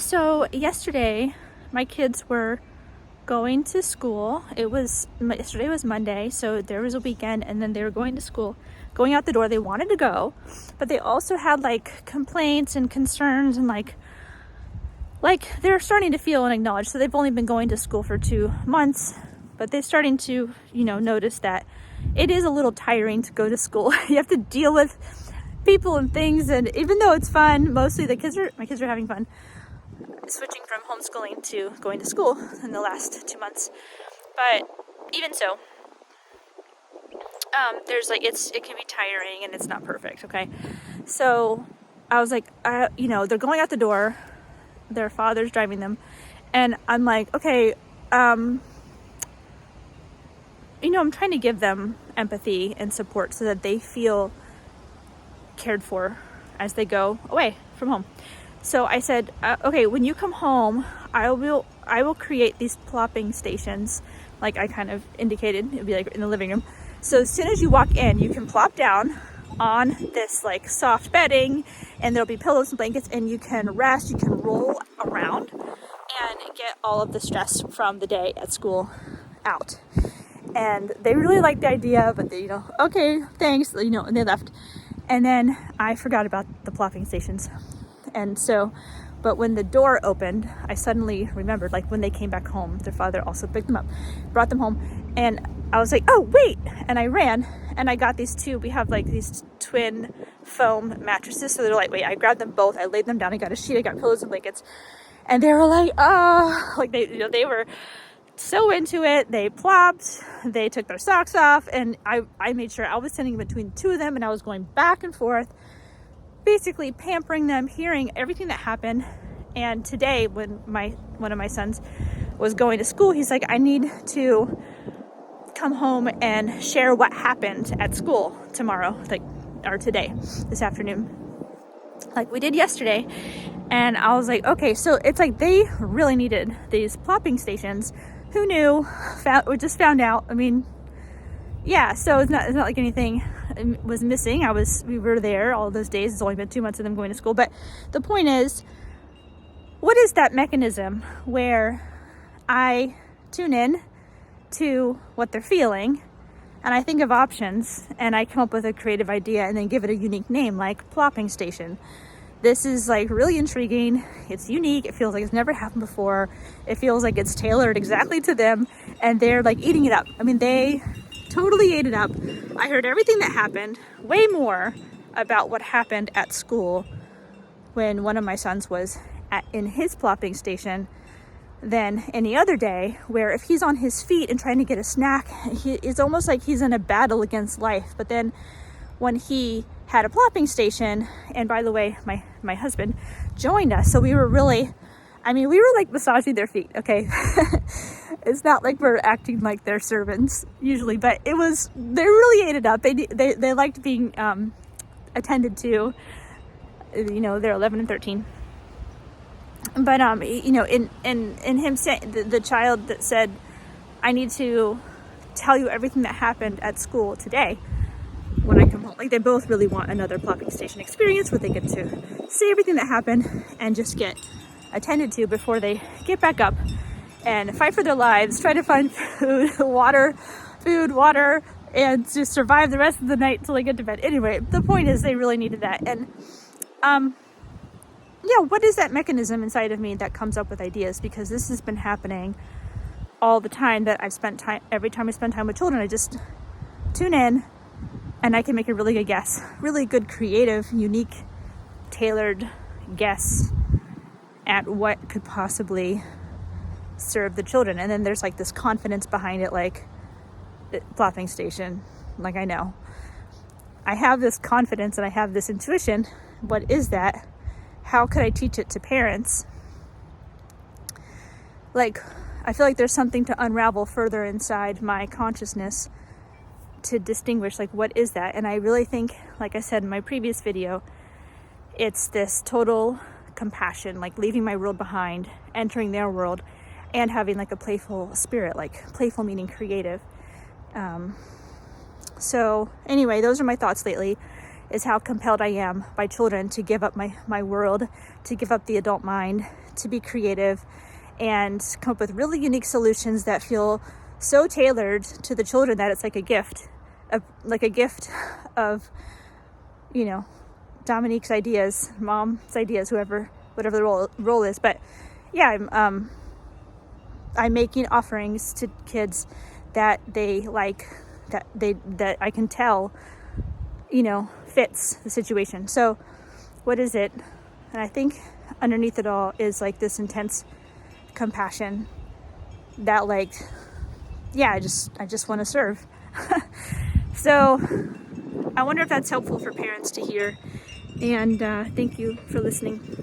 So yesterday, my kids were going to school. Yesterday was Monday, so there was a weekend, and then they were going to school, going out the door. They wanted to go, but they also had like complaints and concerns, and like they're starting to feel and acknowledge. So they've only been going to school for 2 months, but they're starting to, notice that it is a little tiring to go to school. You have to deal with people and things, and even though it's fun, mostly my kids are having fun switching from homeschooling to going to school in the last 2 months. But even so, it can be tiring and it's not perfect. Okay, so I was like, they're going out the door, their father's driving them, and I'm like, okay, I'm trying to give them empathy and support so that they feel cared for as they go away from home. So I said, okay, when you come home, I will create these plopping stations, like I kind of indicated. It'd be like in the living room. So as soon as you walk in, you can plop down on this like soft bedding, and there'll be pillows and blankets, and you can rest, you can roll around and get all of the stress from the day at school out. And they really liked the idea, but they, okay, thanks, and they left. And then I forgot about the plopping stations. And so, but when the door opened, I suddenly remembered, like when they came back home, their father also picked them up, brought them home. And I was like, oh, wait. And I ran and I got we have like these twin foam mattresses. So they're lightweight. I grabbed them both. I laid them down. I got a sheet. I got pillows and blankets. And they were like, oh, like they were so into it. They plopped, they took their socks off. And I made sure I was sitting between two of them, and I was going back and forth, basically pampering them, hearing everything that happened. And today, when one of my sons was going to school, he's like, I need to come home and share what happened at school tomorrow, or today, this afternoon, like we did yesterday. And I was like, okay, so it's like they really needed these plopping stations. Who knew? We just found out. I mean, yeah, so it's not like anything was missing. We were there all those days. It's only been 2 months of them going to school. But the point is, what is that mechanism where I tune in to what they're feeling, and I think of options, and I come up with a creative idea and then give it a unique name, like plopping station. This is like really intriguing. It's unique. It feels like it's never happened before. It feels like it's tailored exactly to them, and they're like eating it up. I mean, they totally ate it up. I heard everything that happened, way more about what happened at school when one of my sons was in his plopping station than any other day, where if he's on his feet and trying to get a snack, it's almost like he's in a battle against life. But then when he had a plopping station, and by the way, my husband joined us, so we were like massaging their feet, okay? It's not like we're acting like their servants usually, but they really ate it up. They liked being attended to. They're 11 and 13. But in him saying, the child that said, I need to tell you everything that happened at school today when I come home. Like, they both really want another plopping station experience where they get to see everything that happened and just get attended to before they get back up and fight for their lives, try to find food, water, and just survive the rest of the night until they get to bed. Anyway, the point is they really needed that. And what is that mechanism inside of me that comes up with ideas? Because this has been happening all the time that every time I spend time with children, I just tune in and I can make a really good guess, really good, creative, unique, tailored guess at what could possibly serve the children. And then there's like this confidence behind it, like plopping station. Like, I know I have this confidence and I have this intuition. What is that? How could I teach it to parents? Like, I feel like there's something to unravel further inside my consciousness to distinguish, like, what is that? And I really think, like I said in my previous video, it's this total compassion, like leaving my world behind, entering their world, and having like a playful spirit, like playful meaning creative. So anyway, those are my thoughts lately. is how compelled I am by children to give up my world, to give up the adult mind, to be creative and come up with really unique solutions that feel so tailored to the children that it's like a gift, of, you know, Dominique's ideas, mom's ideas, whatever the role is. But yeah, I'm making offerings to kids that they like, that I can tell, you know, fits the situation. So what is it? And I think underneath it all is like this intense compassion that, like, yeah, I just want to serve. So I wonder if that's helpful for parents to hear. And thank you for listening.